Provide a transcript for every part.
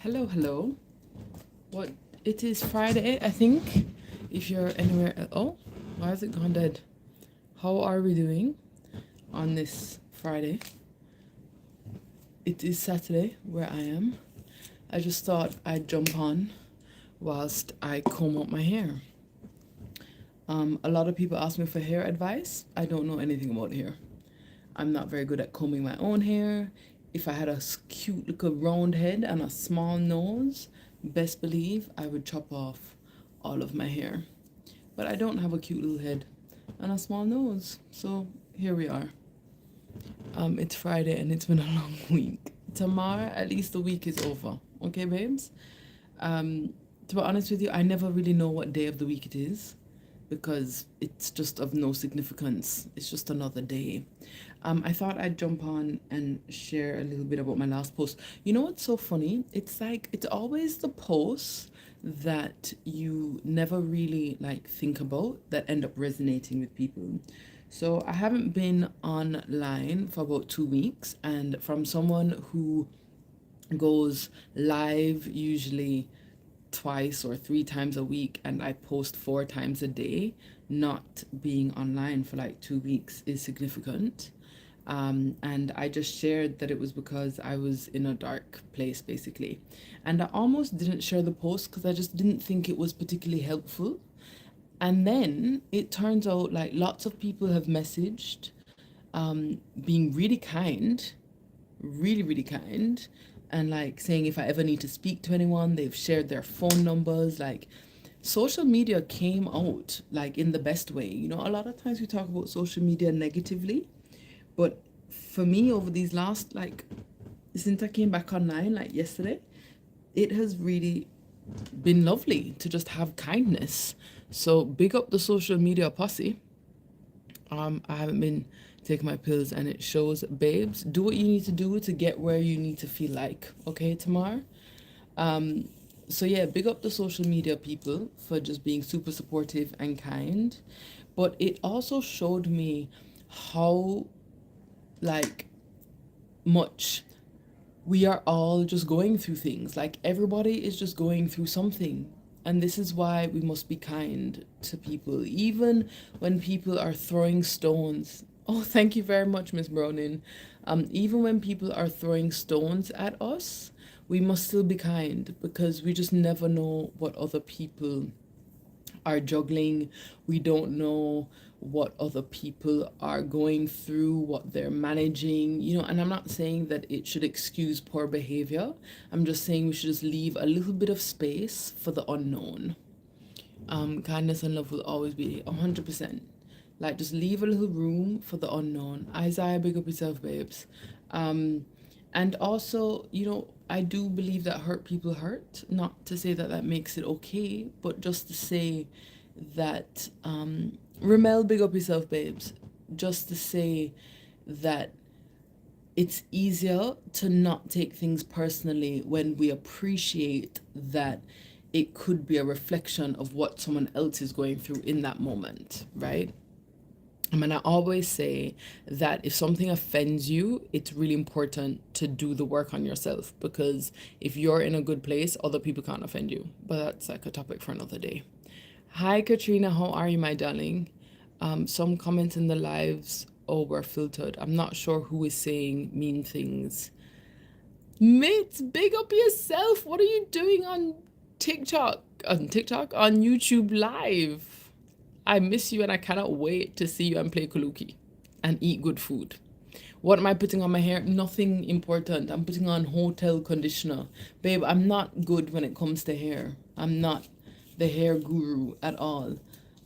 Hello, hello. What? It is Friday, I think. If you're anywhere, oh, why has it gone dead? How are we doing on this Friday? It is Saturday where I am. I just thought I'd jump on whilst I comb up my hair. A lot of people ask me for hair advice. I don't know anything about hair. I'm not very good at combing my own hair. If I had a cute little round head and a small nose, best believe I would chop off all of my hair. But I don't have a cute little head and a small nose. So here we are. It's Friday and it's been a long week. Tomorrow, at least the week is over. Okay, babes? To be honest with you, I never really know what day of the week it is because it's just of no significance. It's just another day. I thought I'd jump on and share a little bit about my last post. You know what's so funny? It's like it's always the posts that you never really like think about that end up resonating with people. So I haven't been online for about 2 weeks, and from someone who goes live usually twice or three times a week and I post 4 times a day, not being online for like 2 weeks is significant. And I just shared that it was because I was in a dark place basically. And I almost didn't share the post because I just didn't think it was particularly helpful. And then it turns out like lots of people have messaged, being really kind, really, really kind, and like saying if I ever need to speak to anyone, they've shared their phone numbers. Like social media came out like in the best way. You know, a lot of times we talk about social media negatively, but for me, over these last like since I came back online like yesterday, it has really been lovely to just have kindness. So big up the social media posse. I haven't been taking my pills and it shows, babes. Do what you need to do to get where you need to feel like. Okay, Tamar? So yeah, big up the social media people for just being super supportive and kind. But it also showed me how like much we are all just going through things. Like everybody is just going through something. And this is why we must be kind to people, even when people are throwing stones. Oh, thank you very much, Miss Browning. Even when people are throwing stones at us, we must still be kind because we just never know what other people are juggling. We don't know what other people are going through, what they're managing, you know. And I'm not saying that it should excuse poor behavior. I'm just saying we should just leave a little bit of space for the unknown. Kindness and love will always be 100%. Like just leave a little room for the unknown. Isaiah, big up yourself, babes. Um, and also, you know, I do believe that hurt people hurt. Not to say that that makes it okay, but just to say that, Ramel, big up yourself, babes. Just to say that it's easier to not take things personally when we appreciate that it could be a reflection of what someone else is going through in that moment, right? I mean, I always say that if something offends you, it's really important to do the work on yourself because if you're in a good place, other people can't offend you. But that's like a topic for another day. Hi, Katrina. How are you, my darling? Some comments in the lives, oh, were filtered. I'm not sure who is saying mean things. Mates, big up yourself. What are you doing on TikTok? On TikTok? On YouTube Live? I miss you and I cannot wait to see you and play Kaluki and eat good food. What am I putting on my hair? Nothing important. I'm putting on hotel conditioner. Babe, I'm not good when it comes to hair. I'm not the hair guru at all.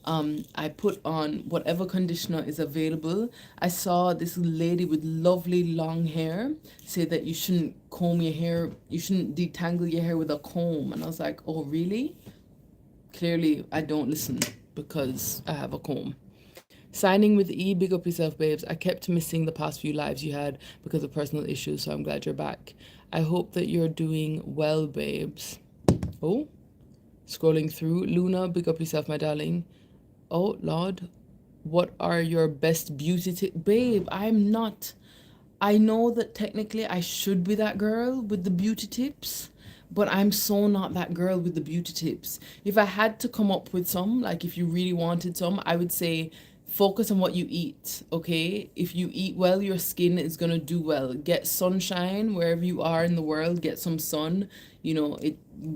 I put on whatever conditioner is available. I saw this lady with lovely long hair say that you shouldn't comb your hair, you shouldn't detangle your hair with a comb. And I was like, oh, really? Clearly, I don't listen because I have a comb. Signing with E, big up yourself, babes. I kept missing the past few lives you had because of personal issues, so I'm glad you're back. I hope that you're doing well, babes. Oh, scrolling through. Luna, big up yourself, my darling. Oh, Lord. What are your best beauty tips? Babe, I'm not. I know that technically I should be that girl with the beauty tips, but I'm so not that girl with the beauty tips. If I had to come up with some, like if you really wanted some, I would say focus on what you eat, okay? If you eat well, your skin is gonna do well. Get sunshine wherever you are in the world, get some sun,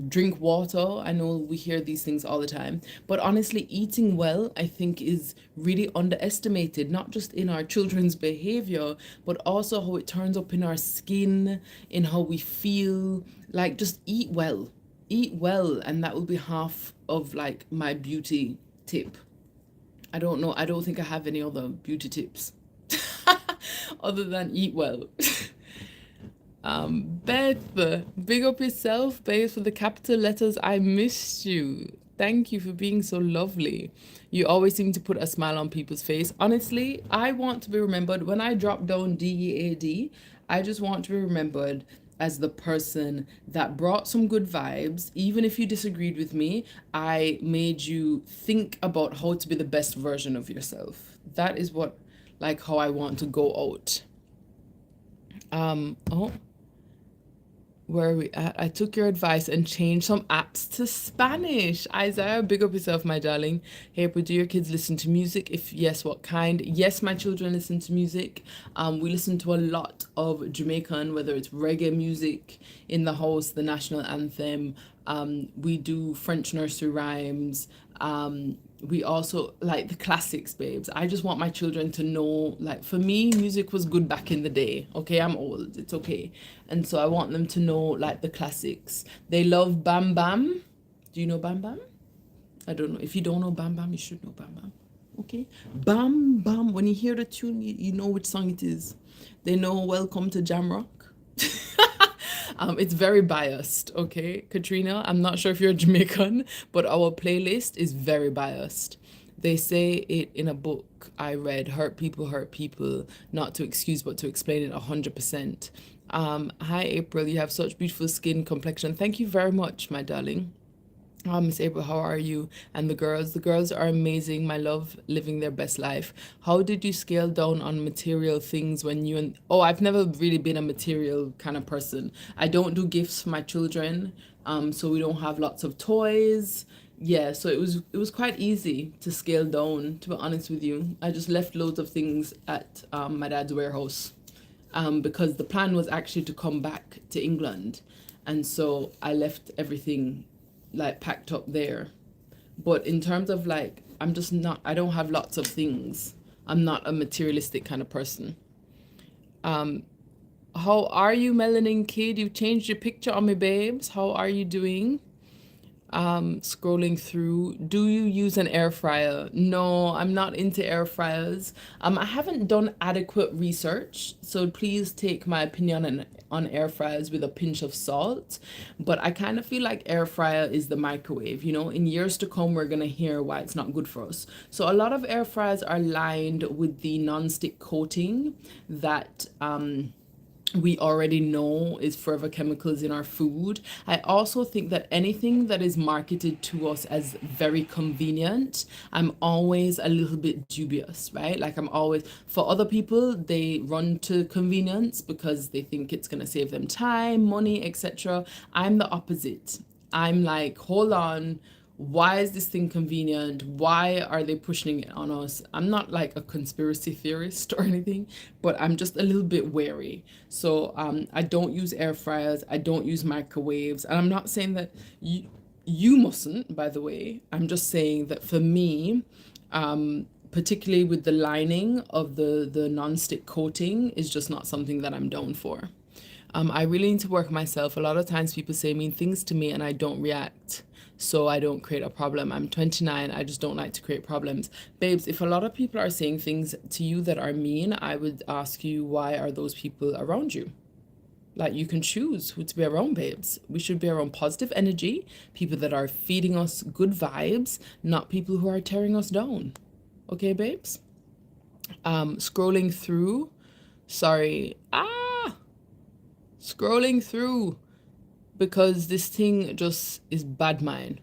drink water. I know we hear these things all the time, but honestly, eating well, I think, is really underestimated, not just in our children's behavior, but also how it turns up in our skin, in how we feel. Like, just eat well, and that will be half of like my beauty tip. I don't know. I don't think I have any other beauty tips other than eat well. Beth, big up yourself, babes, for the capital letters. I missed you. Thank you for being so lovely. You always seem to put a smile on people's face. Honestly, I want to be remembered when I drop down DEAD. I just want to be remembered as the person that brought some good vibes. Even if you disagreed with me, I made you think about how to be the best version of yourself. That is what, like, how I want to go out. Oh, where are we at? I took your advice and changed some apps to Spanish. Isaiah, big up yourself, my darling. Hey, but do your kids listen to music? If yes, what kind? Yes, my children listen to music. We listen to a lot of Jamaican, whether it's reggae music in the house, the national anthem. We do French nursery rhymes. We also like the classics, babes. I just want my children to know, like, for me, music was good back in the day. Okay, I'm old. It's okay. And so I want them to know, like, the classics. They love Bam Bam. Do you know Bam Bam? I don't know. If you don't know Bam Bam, you should know Bam Bam. Okay? Bam Bam. When you hear the tune, you know which song it is. They know Welcome to Jamrock. It's very biased, okay, Katrina? I'm not sure if you're Jamaican, but our playlist is very biased. They say it in a book I read, hurt people, not to excuse, but to explain it 100%. Hi, April, you have such beautiful skin complexion. Thank you very much, my darling. Miss April, how are you? And the girls are amazing. My love, living their best life. How did you scale down on material things when you and I've never really been a material kind of person. I don't do gifts for my children, so we don't have lots of toys. Yeah, so it was quite easy to scale down. To be honest with you, I just left loads of things at my dad's warehouse, because the plan was actually to come back to England, and so I left everything like packed up there. But in terms of like, I don't have lots of things. I'm not a materialistic kind of person. How are you, Melanin Kid? You've changed your picture on me, babes. How are you doing? Scrolling through, do you use an air fryer? No, I'm not into air fryers. I haven't done adequate research, so please take my opinion on air fryers with a pinch of salt. But I kind of feel like air fryer is the microwave. In years to come, we're gonna hear why it's not good for us. So a lot of air fryers are lined with the non-stick coating that we already know is forever chemicals in our food. I also think that anything that is marketed to us as very convenient, I'm always a little bit dubious, right? Like, for other people, they run to convenience because they think it's going to save them time, money, etc. I'm the opposite. I'm like, hold on. Why is this thing convenient? Why are they pushing it on us? I'm not like a conspiracy theorist or anything, but I'm just a little bit wary. So I don't use air fryers. I don't use microwaves. And I'm not saying that you mustn't, by the way. I'm just saying that for me, particularly with the lining of the non-stick coating, is just not something that I'm down for. I really need to work myself. A lot of times people say mean things to me and I don't react, so I don't create a problem. I'm 29. I just don't like to create problems. Babes, if a lot of people are saying things to you that are mean, I would ask you, why are those people around you? Like, you can choose who to be around, babes. We should be around positive energy, people that are feeding us good vibes, not people who are tearing us down. Okay, babes? Scrolling through. Sorry. Scrolling through because this thing just is bad mind.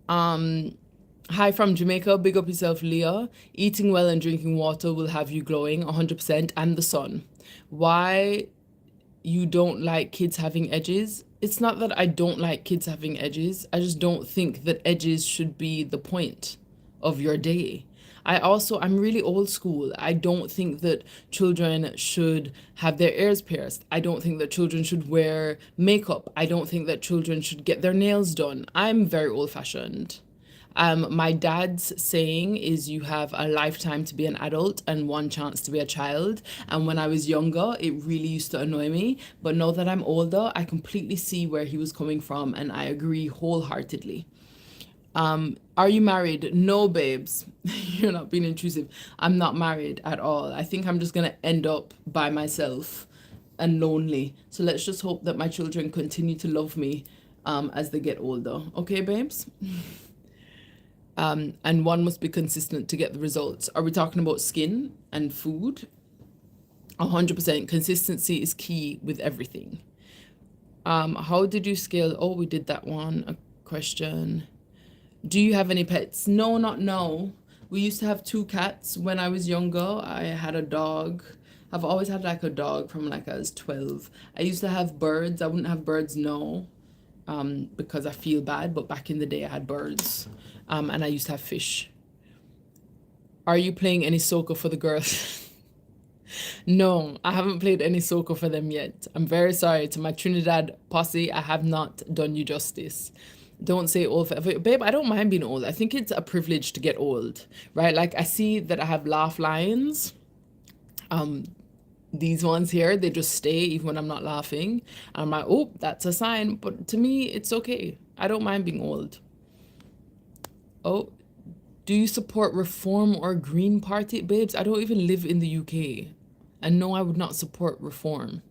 Hi from Jamaica, big up yourself, Leah. Eating well and drinking water will have you glowing 100%, and the sun. Why you don't like kids having edges. It's not that I don't like kids having edges. I just don't think that edges should be the point of your day. I'm really old school. I don't think that children should have their ears pierced. I don't think that children should wear makeup. I don't think that children should get their nails done. I'm very old fashioned. My dad's saying is you have a lifetime to be an adult and one chance to be a child. And when I was younger, it really used to annoy me. But now that I'm older, I completely see where he was coming from and I agree wholeheartedly. Are you married? No, babes. You're not being intrusive. I'm not married at all. I think I'm just gonna end up by myself and lonely. So let's just hope that my children continue to love me as they get older. Okay, babes? And one must be consistent to get the results. Are we talking about skin and food? 100%. Consistency is key with everything. How did you scale? Oh, we did that one. A question. Do you have any pets? No, not no. We used to have 2 cats when I was younger. I had a dog. I've always had like a dog from like I was 12. I used to have birds. I wouldn't have birds now because I feel bad. But back in the day, I had birds. And I used to have fish. Are you playing any soccer for the girls? No, I haven't played any soccer for them yet. I'm very sorry to my Trinidad posse. I have not done you justice. Don't say old forever. Babe, I don't mind being old. I think it's a privilege to get old, right? Like I see that I have laugh lines. These ones here, they just stay even when I'm not laughing. I'm like, oh, that's a sign. But to me, it's okay. I don't mind being old. Oh, do you support Reform or Green Party? Babes, I don't even live in the UK. And no, I would not support Reform.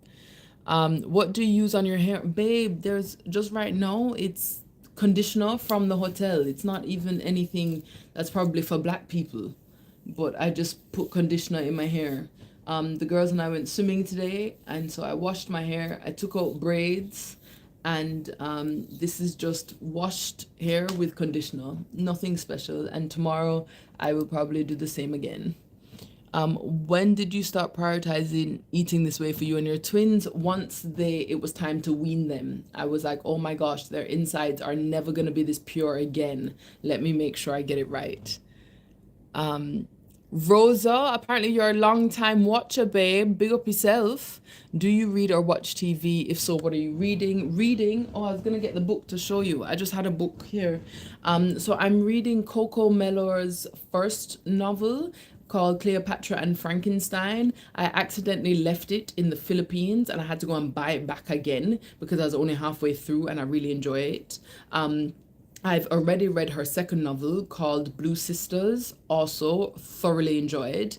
What do you use on your hair? Babe, there's just right now, it's conditioner from the hotel. It's not even anything that's probably for black people. But I just put conditioner in my hair. The girls and I went swimming today, and so I washed my hair. I took out braids, and this is just washed hair with conditioner. Nothing special. And tomorrow I will probably do the same again. When did you start prioritizing eating this way for you and your twins? Once it was time to wean them. I was like, oh my gosh, their insides are never gonna be this pure again. Let me make sure I get it right. Rosa, apparently you're a long time watcher, babe. Big up yourself. Do you read or watch TV? If so, what are you reading? Reading? Oh, I was gonna get the book to show you. I just had a book here. So I'm reading Coco Mellor's first novel called Cleopatra and Frankenstein. I accidentally left it in the Philippines and I had to go and buy it back again because I was only halfway through and I really enjoy it. I've already read her second novel called Blue Sisters, also thoroughly enjoyed.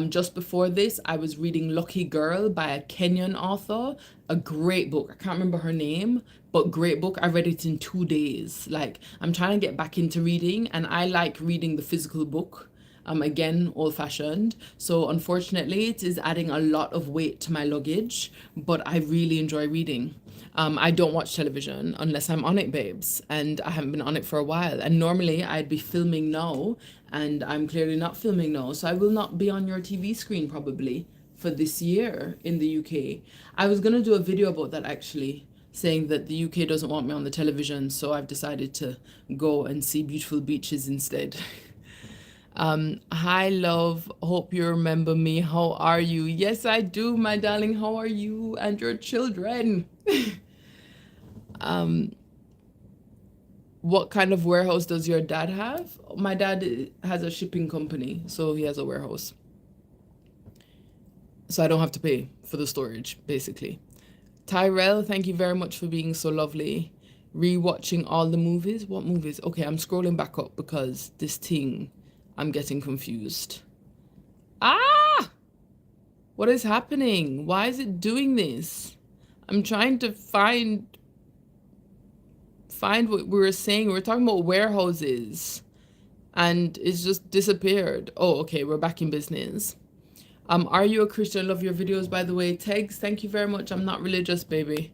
Just before this, I was reading Lucky Girl by a Kenyan author, a great book. I can't remember her name, but great book. I read it in 2 days. Like, I'm trying to get back into reading, and I like reading the physical book. Again, old fashioned. So unfortunately, it is adding a lot of weight to my luggage, but I really enjoy reading. I don't watch television unless I'm on it, babes, and I haven't been on it for a while. And normally I'd be filming now, and I'm clearly not filming now. So I will not be on your TV screen probably for this year in the UK. I was gonna do a video about that actually, saying that the UK doesn't want me on the television, so I've decided to go and see beautiful beaches instead. Hi, love. Hope you remember me. How are you? Yes, I do, my darling. How are you and your children? What kind of warehouse does your dad have? My dad has a shipping company, so he has a warehouse. So I don't have to pay for the storage, basically. Tyrell, thank you very much for being so lovely. Rewatching all the movies. What movies? Okay, I'm scrolling back up because this thing, I'm getting confused. Ah! What is happening? Why is it doing this? I'm trying to find what we were saying. We were talking about warehouses and it's just disappeared. Oh, okay, we're back in business. Are you a Christian? Love your videos, by the way. Tegs, thank you very much. I'm not religious, baby.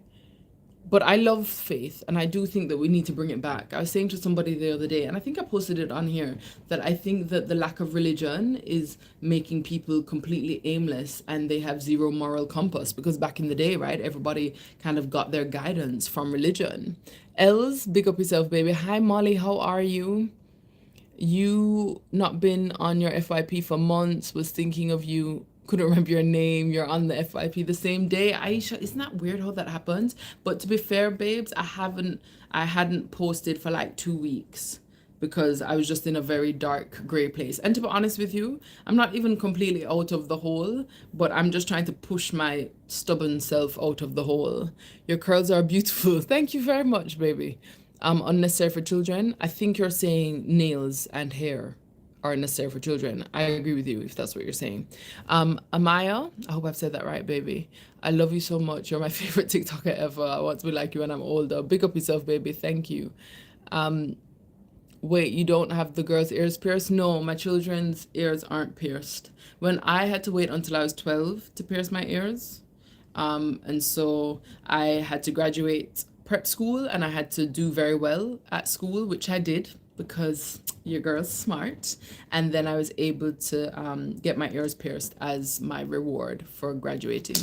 But I love faith, and I do think that we need to bring it back. I was saying to somebody the other day, and I think I posted it on here, that I think that the lack of religion is making people completely aimless and they have zero moral compass. Because back in the day, right, everybody kind of got their guidance from religion. Els, big up yourself, baby. Hi, Molly, how are you? You not been on your FYP for months, was thinking of you, couldn't remember your name, you're on the FYP the same day. Aisha, isn't that weird how that happens? But to be fair, babes, I hadn't posted for like 2 weeks because I was just in a very dark gray place. And to be honest with you, I'm not even completely out of the hole, but I'm just trying to push my stubborn self out of the hole. Your curls are beautiful. Thank you very much, baby. Unnecessary for children. I think you're saying nails and hair are necessary for children. I agree with you if that's what you're saying. Amaya, I hope I've said that right, baby. I love you so much. You're my favorite TikToker ever. I want to be like you when I'm older. Big up yourself, baby. Thank you. Wait, you don't have the girls' ears pierced? No, my children's ears aren't pierced. When I had to wait until I was 12 to pierce my ears, and so I had to graduate prep school and I had to do very well at school, which I did because your girl's smart. And then I was able to get my ears pierced as my reward for graduating.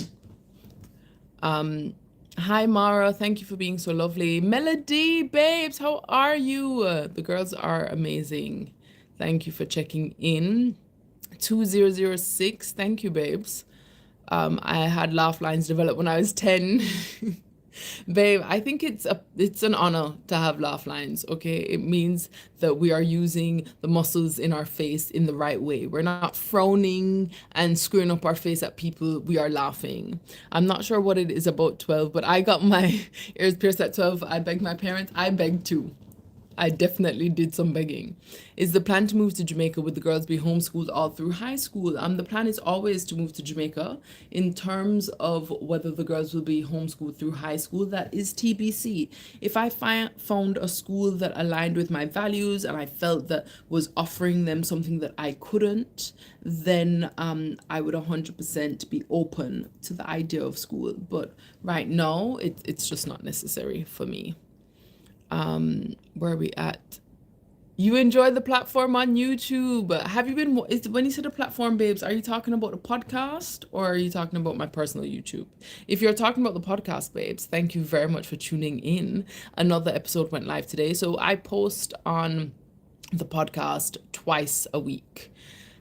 Hi, Mara. Thank you for being so lovely. Melody, babes, how are you? The girls are amazing. Thank you for checking in. 2006. Thank you, babes. I had laugh lines develop when I was 10. Babe, I think it's an honor to have laugh lines, okay? It means that we are using the muscles in our face in the right way. We're not frowning and screwing up our face at people. We are laughing. I'm not sure what it is about 12, but I got my ears pierced at 12. I begged my parents. I begged too. I definitely did some begging. Is the plan to move to Jamaica? Would the girls be homeschooled all through high school? The plan is always to move to Jamaica. In terms of whether the girls will be homeschooled through high school, that is TBC. If I found a school that aligned with my values and I felt that was offering them something that I couldn't, then I would 100% be open to the idea of school. But right now, it's just not necessary for me. Where are we at? You enjoy the platform on YouTube. Have you been, when you said a platform, babes, are you talking about a podcast or are you talking about my personal YouTube? If you're talking about the podcast, babes, thank you very much for tuning in. Another episode went live today. So I post on the podcast twice a week.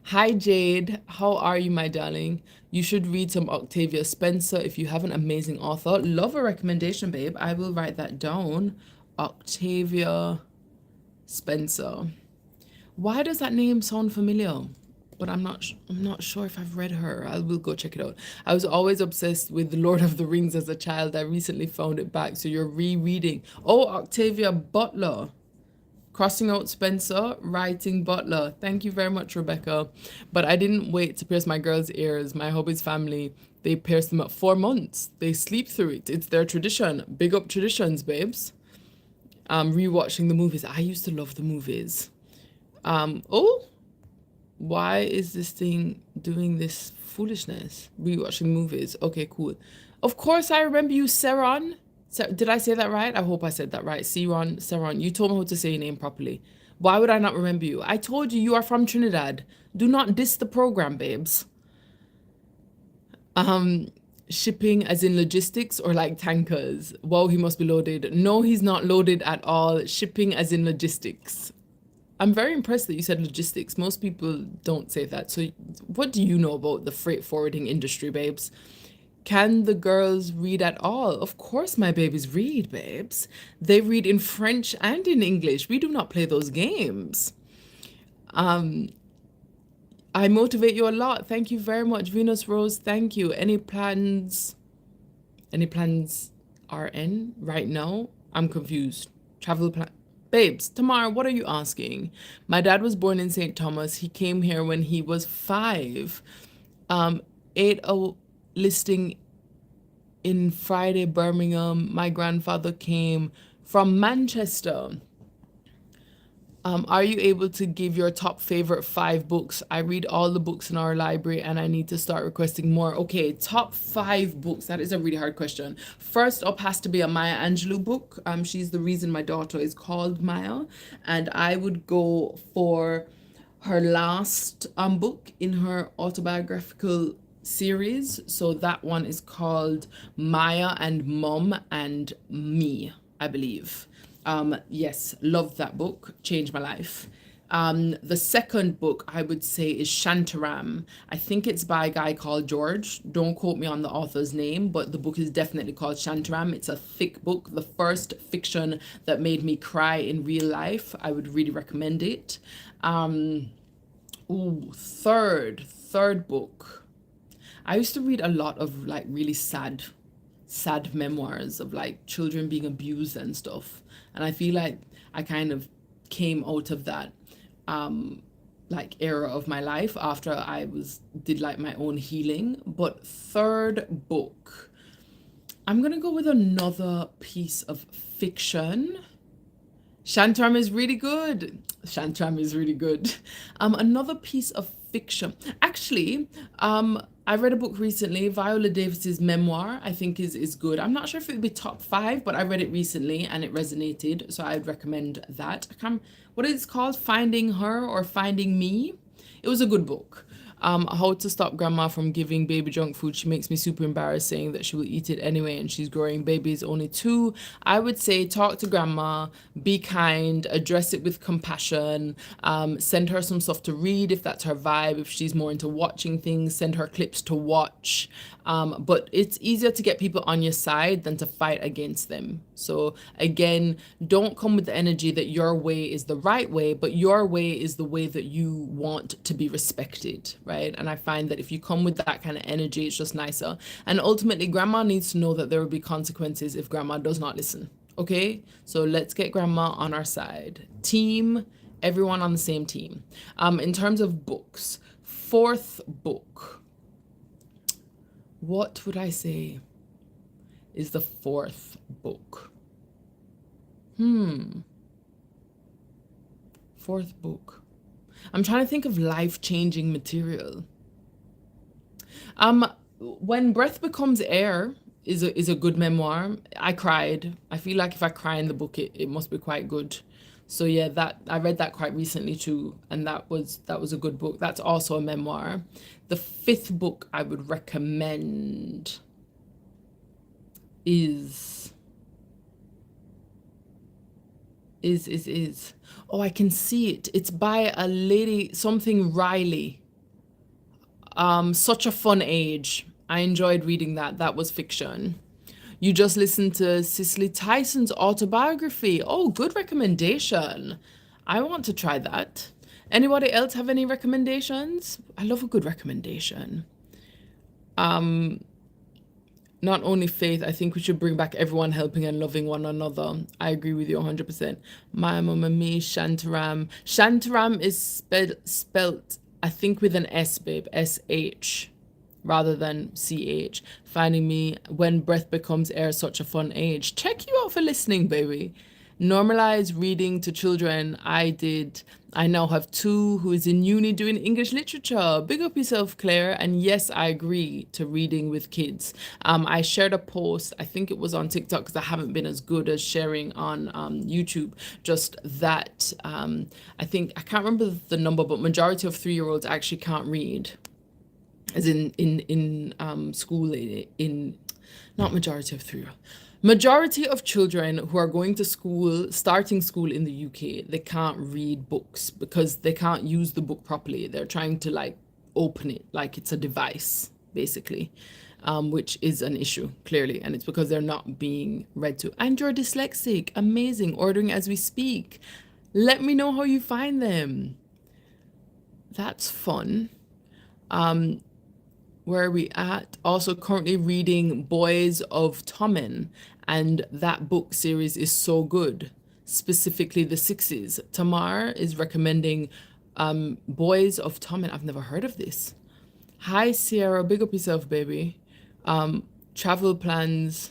Hi, Jade. How are you, my darling? You should read some Octavia Spencer if you have an amazing author. Love a recommendation, babe. I will write that down. Octavia Spencer. Why does that name sound familiar? But I'm not sure if I've read her. I will go check it out. I was always obsessed with The Lord of the Rings as a child. I recently found it back. So you're rereading. Oh, Octavia Butler. Crossing out Spencer, writing Butler. Thank you very much, Rebecca. But I didn't wait to pierce my girls' ears. My hubby's family, they pierced them at 4 months. They sleep through it. It's their tradition. Big up traditions, babes. Rewatching the movies. I used to love the movies. Oh, why is this thing doing this foolishness? Rewatching movies. Okay, cool. Of course, I remember you, Seron. Did I say that right? I hope I said that right. Seron. You told me how to say your name properly. Why would I not remember you? I told you are from Trinidad. Do not diss the program, babes. Shipping as in logistics or like tankers? Wow, he must be loaded. No, he's not loaded at all. Shipping as in logistics. I'm very impressed that you said logistics. Most people don't say that. So what do you know about the freight forwarding industry, babes? Can the girls read at all? Of course my babies read, babes. They read in French and in English. We do not play those games. I motivate you a lot. Thank you very much. Venus Rose, thank you. Any plans are in right now? I'm confused. Travel plan. Babes, Tamara, what are you asking? My dad was born in St. Thomas. He came here when he was 5. Ate a listing in Friday, Birmingham. My grandfather came from Manchester. Are you able to give your top favorite 5 books? I read all the books in our library and I need to start requesting more. Okay, top 5 books. That is a really hard question. First up has to be a Maya Angelou book. She's the reason my daughter is called Maya. And I would go for her last book in her autobiographical series. So that one is called Maya and Mom and Me, I believe. Yes, loved that book, changed my life. The second book I would say is Shantaram. I think it's by a guy called George. Don't quote me on the author's name, but the book is definitely called Shantaram. It's a thick book, the first fiction that made me cry in real life. I would really recommend it. Um, third book. I used to read a lot of like really sad memoirs of like children being abused and stuff. And I feel like I kind of came out of that um like era of my life after I was did like my own healing. But third book, I'm gonna go with another piece of fiction. Shantaram is really good. Shantaram is really good. Another piece of fiction. Actually, I read a book recently, Viola Davis's memoir, I think is good. I'm not sure if it would be top 5, but I read it recently and it resonated, so I'd recommend that. What is it called? Finding Her or Finding Me? It was a good book. How to stop grandma from giving baby junk food. She makes me super embarrassed saying that she will eat it anyway and she's growing. Baby is only 2. I would say talk to grandma, be kind, address it with compassion, send her some stuff to read if that's her vibe. If she's more into watching things, send her clips to watch. But it's easier to get people on your side than to fight against them. So again, don't come with the energy that your way is the right way, but your way is the way that you want to be respected, right? And I find that if you come with that kind of energy, it's just nicer. And ultimately, grandma needs to know that there will be consequences if grandma does not listen. Okay? So let's get grandma on our side. Team, everyone on the same team. In terms of books, fourth book. What would I say is the fourth book? Fourth book. I'm trying to think of life-changing material. When Breath Becomes Air is a good memoir. I cried. I feel like if I cry in the book, it must be quite good. So yeah, that I read that quite recently too, and that was a good book. That's also a memoir. The fifth book I would recommend is oh, I can see it. It's by a lady, something Riley. Such a Fun Age. I enjoyed reading that. That was fiction. You just listened to Cicely Tyson's autobiography. Oh, good recommendation. I want to try that. Anybody else have any recommendations? I love a good recommendation. Not only faith, I think we should bring back everyone helping and loving one another. I agree with you 100%. My Mama Me, Shantaram. Shantaram is spelt, I think, with an S, babe. S-H, rather than C-H. Finding Me, When Breath Becomes Air, Such a Fun Age. Check you out for listening, baby. Normalize reading to children. I did. I now have 2 who is in uni doing English literature. Big up yourself, Claire. And yes, I agree to reading with kids. I shared a post, I think it was on TikTok because I haven't been as good as sharing on YouTube. Just that I think, I can't remember the number, but majority of 3-year-olds actually can't read. As in school, not majority of 3-year-olds. Majority of children who are going to school, starting school in the UK, they can't read books because they can't use the book properly. They're trying to like open it like it's a device, basically, which is an issue, clearly. And it's because they're not being read to. And you're dyslexic. Amazing. Ordering as we speak. Let me know how you find them. That's fun. Where are we at? Also currently reading Boys of Tommen, and that book series is so good, specifically the 6s. Tamar is recommending Boys of Tommen. I've never heard of this. Hi, Sierra. Big up yourself, baby. Travel plans.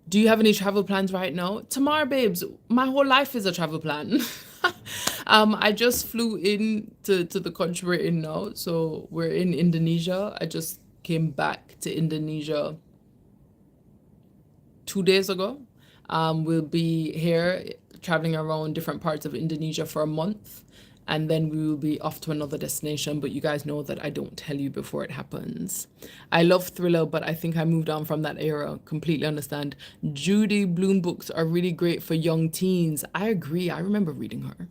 Do you have any travel plans right now? Tamar, babes, my whole life is a travel plan. I just flew in to the country we're in now. So we're in Indonesia. I just came back to Indonesia 2 days ago. We'll be here traveling around different parts of Indonesia for a month, and then we will be off to another destination. But you guys know that I don't tell you before it happens. I love Thriller, but I think I moved on from that era. Completely understand. Judy Blume books are really great for young teens. I agree. I remember reading her.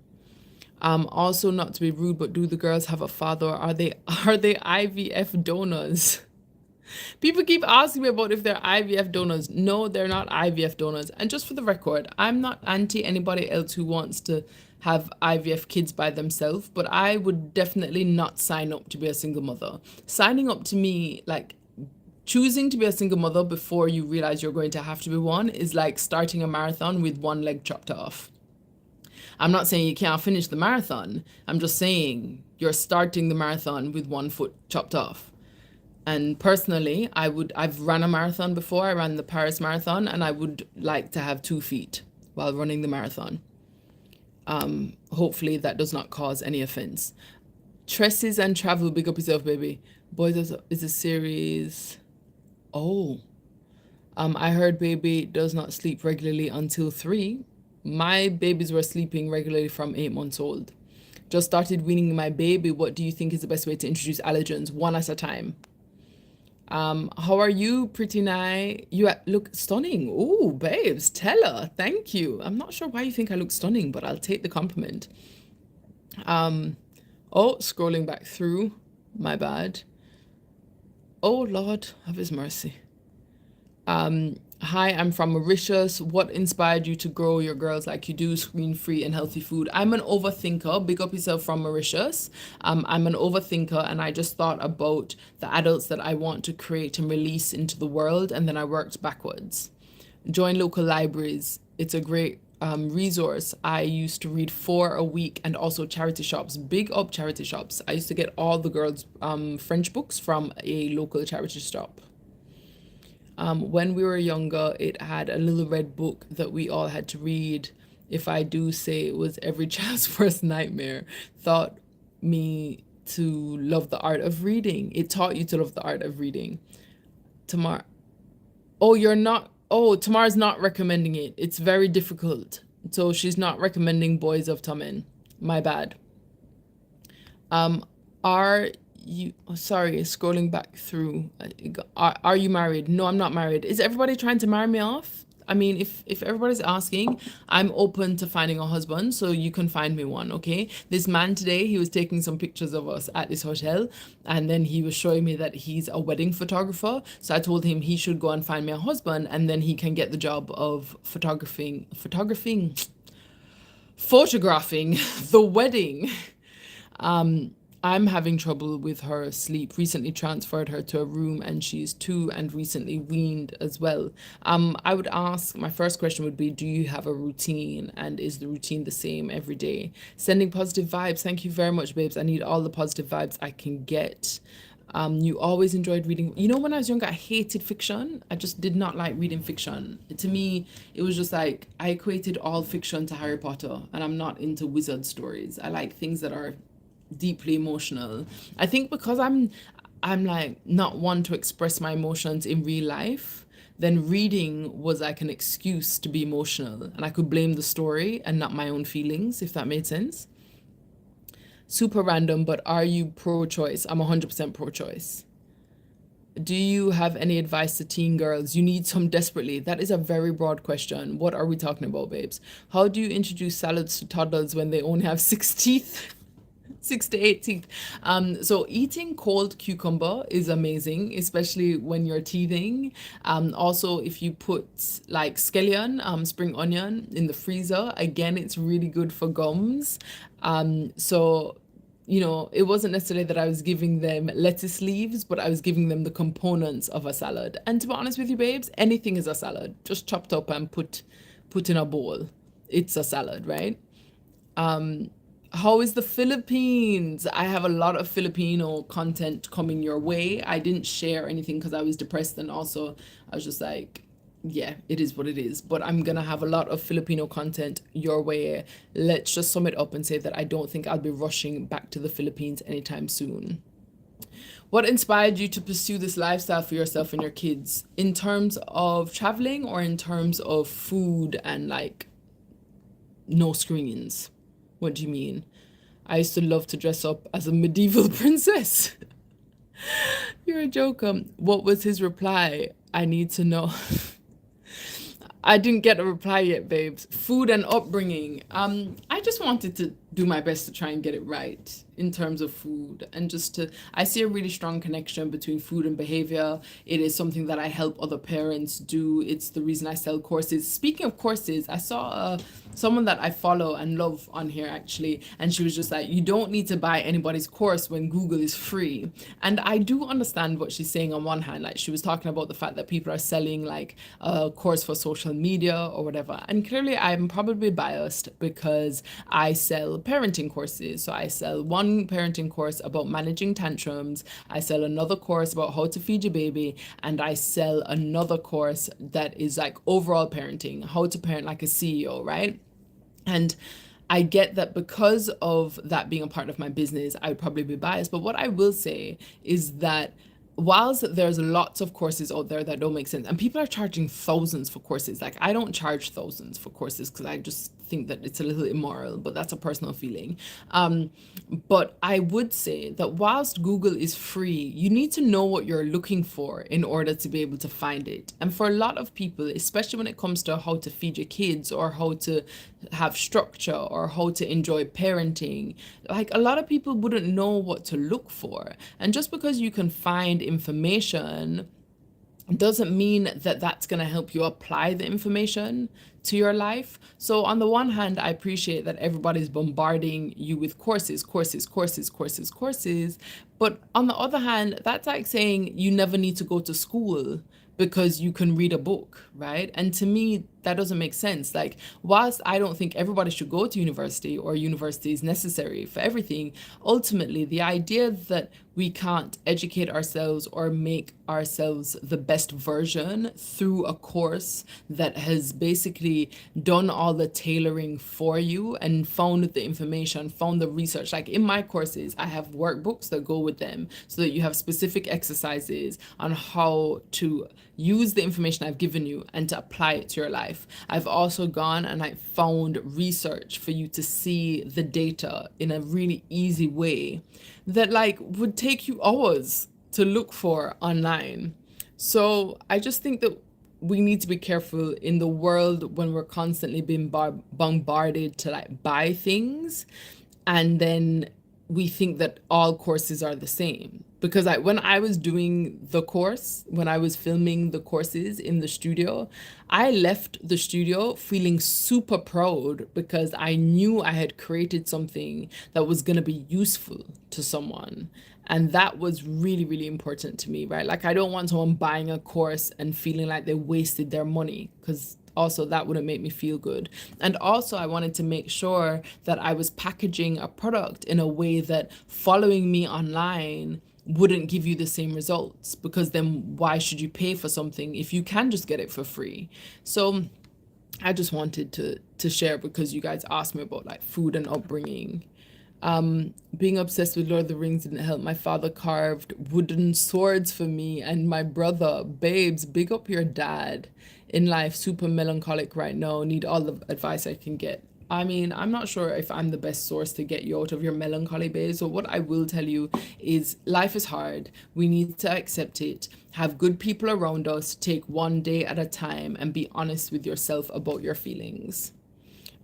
Also, not to be rude, but do the girls have a father? Are they IVF donors? People keep asking me about if they're IVF donors. No, they're not IVF donors. And just for the record, I'm not anti anybody else who wants to have IVF kids by themselves, but I would definitely not sign up to be a single mother. Signing up to me, like choosing to be a single mother before you realize you're going to have to be one, is like starting a marathon with one leg chopped off. I'm not saying you can't finish the marathon. I'm just saying you're starting the marathon with one foot chopped off. And personally, I've run a marathon before. I ran the Paris Marathon, and I would like to have 2 feet while running the marathon. Hopefully that does not cause any offense. Tresses and Travel, big up yourself, baby. Boys is a series. Oh, I heard baby does not sleep regularly until 3. My babies were sleeping regularly from 8 months old. Just started weaning my baby. What do you think is the best way to introduce allergens? One at a time. How are you, pretty Nye? You look stunning. Oh, babes, Tella, thank you. I'm not sure why you think I look stunning, but I'll take the compliment. Oh, scrolling back through, my bad. Oh, Lord, have his mercy. Hi, I'm from Mauritius. What inspired you to grow your girls like you do, screen-free and healthy food? I'm an overthinker. Big up yourself from Mauritius. I'm an overthinker, and I just thought about the adults that I want to create and release into the world, and then I worked backwards. Join local libraries. It's a great resource. I used to read 4 a week, and also charity shops. Big up charity shops. I used to get all the girls' French books from a local charity shop. When we were younger, it had a little red book that we all had to read. If I do say it was every child's worst nightmare, taught me to love the art of reading. It taught you to love the art of reading. Tamar, oh, you're not, oh, Tamar's not recommending it. It's very difficult. So she's not recommending Boys of Tommen. My bad. Are you, oh, sorry, scrolling back through. Are you married? No, I'm not married. Is everybody trying to marry me off? I mean, if everybody's asking, I'm open to finding a husband, so you can find me one, okay? This man today, he was taking some pictures of us at this hotel, and then he was showing me that he's a wedding photographer. So I told him he should go and find me a husband, and then he can get the job of photographing the wedding. I'm having trouble with her sleep. Recently transferred her to a room, and she's 2 and recently weaned as well. I would ask, my first question would be, do you have a routine, and is the routine the same every day? Sending positive vibes. Thank you very much, babes. I need all the positive vibes I can get. You always enjoyed reading. You know, when I was younger, I hated fiction. I just did not like reading fiction. To me, it was just like I equated all fiction to Harry Potter, and I'm not into wizard stories. I like things that are deeply emotional. I think because I'm like not one to express my emotions in real life, then reading was like an excuse to be emotional, and I could blame the story and not my own feelings, if that made sense. Super random, but are you pro-choice? I'm 100% pro-choice. Do you have any advice to teen girls? You need some desperately. That is a very broad question. What are we talking about, babes? How do you introduce salads to toddlers when they only have 6 teeth? 6 to 8 teeth. So eating cold cucumber is amazing, especially when you're teething. Also, if you put like scallion, spring onion in the freezer, again, it's really good for gums. So, you know, it wasn't necessarily that I was giving them lettuce leaves, but I was giving them the components of a salad. And to be honest with you, babes, anything is a salad. Just chopped up and put in a bowl. It's a salad, right? How is the Philippines? I have a lot of Filipino content coming your way. I didn't share anything because I was depressed, and also I was just like, yeah, it is what it is. But I'm gonna have a lot of Filipino content your way. Let's just sum it up and say that I don't think I'll be rushing back to the Philippines anytime soon. What inspired you to pursue this lifestyle for yourself and your kids in terms of traveling or in terms of food and like no screens? What do you mean? I used to love to dress up as a medieval princess. You're a joker. What was his reply? I need to know. I didn't get a reply yet, babes. Food and upbringing. I just wanted to do my best to try and get it right in terms of food and just to I see a really strong connection between food and behavior. It is something that I help other parents do. It's the reason I sell courses. Speaking of courses, I saw someone that I follow and love on here actually, and she was just like, you don't need to buy anybody's course when Google is free. And I do understand what she's saying on one hand. Like she was talking about the fact that people are selling like a course for social media or whatever. And clearly I'm probably biased because I sell parenting courses. So I sell one parenting course about managing tantrums. I sell another course about how to feed your baby. And I sell another course that is like overall parenting, how to parent like a CEO, right? And I get that because of that being a part of my business, I would probably be biased. But what I will say is that whilst there's lots of courses out there that don't make sense, and people are charging thousands for courses, like I don't charge thousands for courses because I just think that it's a little immoral, but that's a personal feeling. But I would say that whilst Google is free, you need to know what you're looking for in order to be able to find it. And for a lot of people, especially when it comes to how to feed your kids or how to have structure or how to enjoy parenting, like a lot of people wouldn't know what to look for. And just because you can find information doesn't mean that that's going to help you apply the information to your life. So on the one hand, I appreciate that everybody's bombarding you with courses, courses, courses, courses, courses. But on the other hand, that's like saying you never need to go to school because you can read a book, right? And to me, that doesn't make sense. Like, whilst I don't think everybody should go to university or university is necessary for everything, ultimately, the idea that we can't educate ourselves or make ourselves the best version through a course that has basically done all the tailoring for you and found the information, found the research. Like in my courses, I have workbooks that go with them so that you have specific exercises on how to use the information I've given you and to apply it to your life. I've also gone and I found research for you to see the data in a really easy way that like would take you hours to look for online. So I just think that we need to be careful in the world when we're constantly being bombarded to like buy things, and then we think that all courses are the same. Because when I was doing the course, when I was filming the courses in the studio, I left the studio feeling super proud because I knew I had created something that was going to be useful to someone. And that was really, really important to me, right? Like, I don't want someone buying a course and feeling like they wasted their money, because also that wouldn't make me feel good. And also, I wanted to make sure that I was packaging a product in a way that following me online wouldn't give you the same results, because then why should you pay for something if you can just get it for free? So I just wanted to share because you guys asked me about like food and upbringing. Being obsessed with Lord of the Rings didn't help. My father carved wooden swords for me and my brother. Babes, big up your dad in life. Super melancholic right now. Need all the advice I can get. I mean, I'm not sure if I'm the best source to get you out of your melancholy, babes. So what I will tell you is life is hard. We need to accept it. Have good people around us. Take one day at a time and be honest with yourself about your feelings.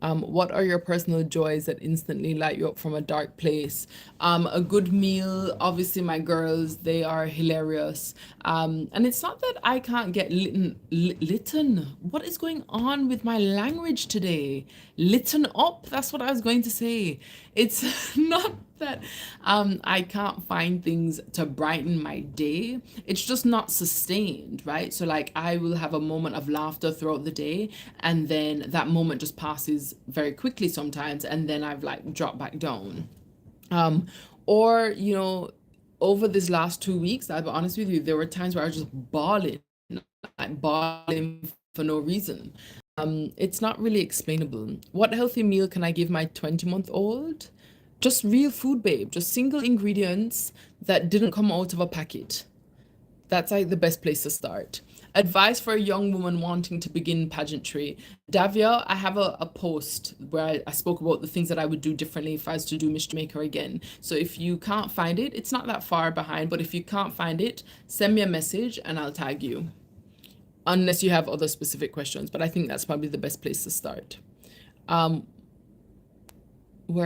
What are your personal joys that instantly light you up from a dark place? A good meal. Obviously, my girls, they are hilarious. And it's not that I can't get litten. What is going on with my language today? Litten up. That's what I was going to say. It's not that I can't find things to brighten my day. It's just not sustained, right? So like I will have a moment of laughter throughout the day, and then that moment just passes very quickly sometimes, and then I've like dropped back down. Um, or over this last 2 weeks, I'll be honest with you, there were times where I was just bawling, like bawling for no reason. It's not really explainable. What healthy meal can I give my 20-month-old? Just real food, babe. Just single ingredients that didn't come out of a packet. That's like the best place to start. Advice for a young woman wanting to begin pageantry. Davia, I have a post where I spoke about the things that I would do differently if I was to do Miss Jamaica again. So if you can't find it, it's not that far behind, but if you can't find it, send me a message and I'll tag you. Unless you have other specific questions, but I think that's probably the best place to start. Where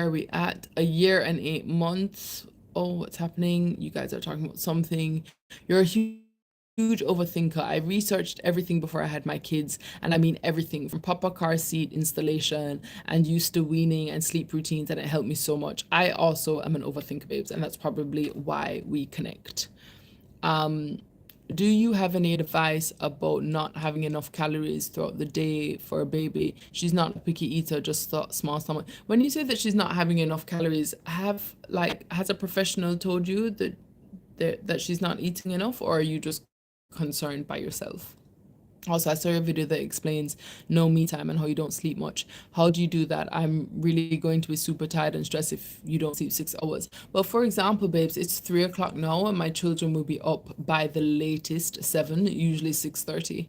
are we at? A year and 8 months. Oh, what's happening? You guys are talking about something. You're a huge overthinker. I researched everything before I had my kids, and I mean everything from Papa car seat installation and used to weaning and sleep routines, and it helped me so much. I also am an overthinker, babes, and that's probably why we connect. Do you have any advice about not having enough calories throughout the day for a baby? She's not a picky eater, just small stomach. When you say that she's not having enough calories, has a professional told you that she's not eating enough, or are you just concerned by yourself? Also, I saw a video that explains no me time and how you don't sleep much. How do you do that? I'm really going to be super tired and stressed if you don't sleep 6 hours. Well, for example, babes, it's 3 o'clock now and my children will be up by the latest 7, usually 6:30.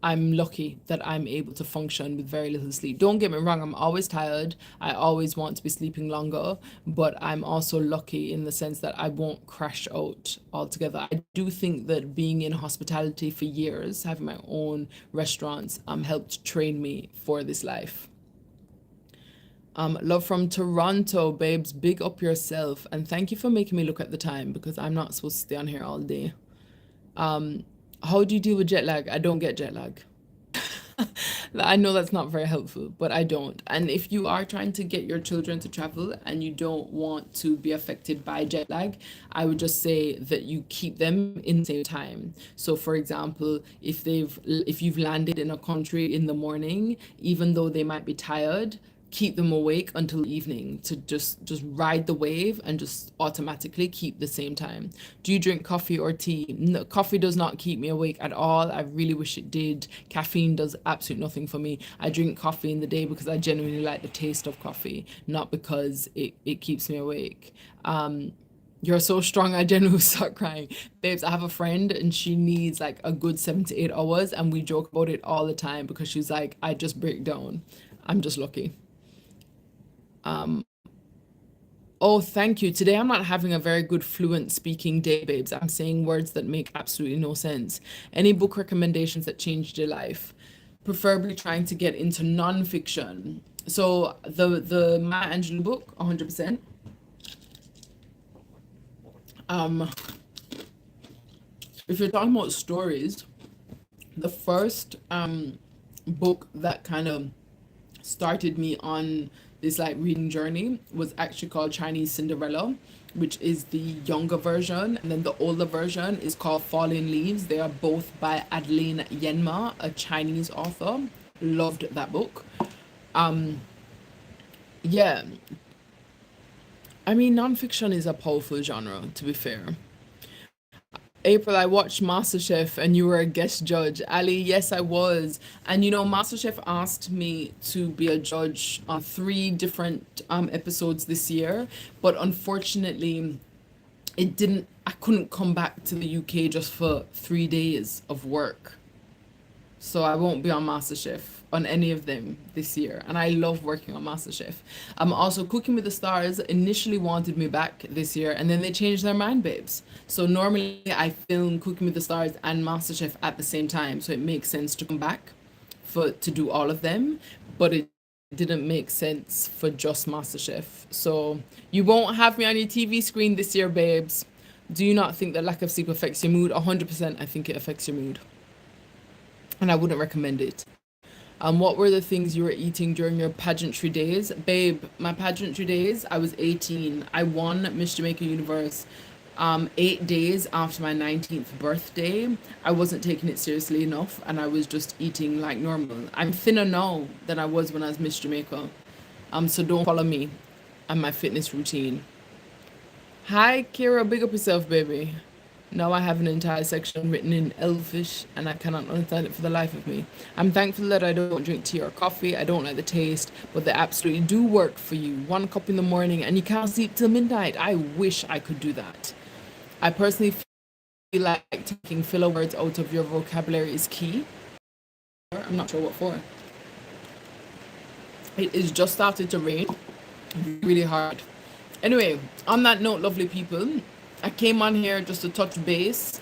I'm lucky that I'm able to function with very little sleep. Don't get me wrong, I'm always tired. I always want to be sleeping longer, but I'm also lucky in the sense that I won't crash out altogether. I do think that being in hospitality for years, having my own restaurants, helped train me for this life. Love from Toronto, babes. Big up yourself. And thank you for making me look at the time because I'm not supposed to stay on here all day. How do you deal with jet lag? I don't get jet lag. I know that's not very helpful, but I don't. And if you are trying to get your children to travel and you don't want to be affected by jet lag, I would just say that you keep them in the same time. So for example, if you've landed in a country in the morning, even though they might be tired, keep them awake until evening to just ride the wave and just automatically keep the same time. Do you drink coffee or tea? No, coffee does not keep me awake at all. I really wish it did. Caffeine does absolutely nothing for me. I drink coffee in the day because I genuinely like the taste of coffee, not because it keeps me awake. You're so strong, I genuinely start crying. Babes, I have a friend and she needs like a good 7 to 8 hours, and we joke about it all the time because she's like, I just break down. I'm just lucky. Oh, thank you. Today I'm not having a very good fluent speaking day, babes. I'm saying words that make absolutely no sense. Any book recommendations that changed your life? Preferably trying to get into non-fiction. So the Maya Angelou book, 100%. If you're talking about stories, the first book that kind of started me on this like reading journey was actually called Chinese Cinderella, which is the younger version, and then the older version is called Falling Leaves. They are both by Adeline Yenma, a Chinese author. Loved that book. Yeah, I mean, nonfiction is a powerful genre, to be fair. April, I watched MasterChef and you were a guest judge. Ali, yes, I was. And you know, MasterChef asked me to be a judge on 3 different episodes this year, but unfortunately, I couldn't come back to the UK just for 3 days of work. So I won't be on MasterChef on any of them this year. And I love working on MasterChef. Also, Cooking with the Stars initially wanted me back this year and then they changed their mind, babes. So normally I film Cooking with the Stars and MasterChef at the same time. So it makes sense to come back to do all of them. But it didn't make sense for just MasterChef. So you won't have me on your TV screen this year, babes. Do you not think that lack of sleep affects your mood? 100% I think it affects your mood. And I wouldn't recommend it. What were the things you were eating during your pageantry days? Babe, my pageantry days, I was 18. I won Miss Jamaica Universe 8 days after my 19th birthday. I wasn't taking it seriously enough and I was just eating like normal. I'm thinner now than I was when I was Miss Jamaica. So don't follow me and my fitness routine. Hi, Kira, big up yourself, baby. Now I have an entire section written in Elfish and I cannot understand it for the life of me. I'm thankful that I don't drink tea or coffee. I don't like the taste, but they absolutely do work for you. 1 cup in the morning and you can't sleep till midnight. I wish I could do that. I personally feel like taking filler words out of your vocabulary is key. I'm not sure what for. It is just started to rain really hard. Anyway, on that note, lovely people, I came on here just to touch base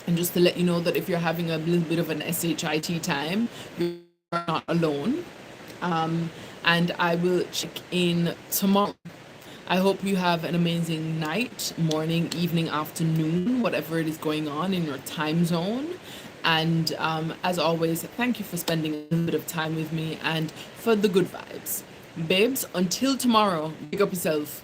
and just to let you know that if you're having a little bit of an SHIT time, you're not alone. And I will check in tomorrow. I hope you have an amazing night, morning, evening, afternoon, whatever it is going on in your time zone. And as always, thank you for spending a little bit of time with me and for the good vibes. Babes, until tomorrow, pick up yourself.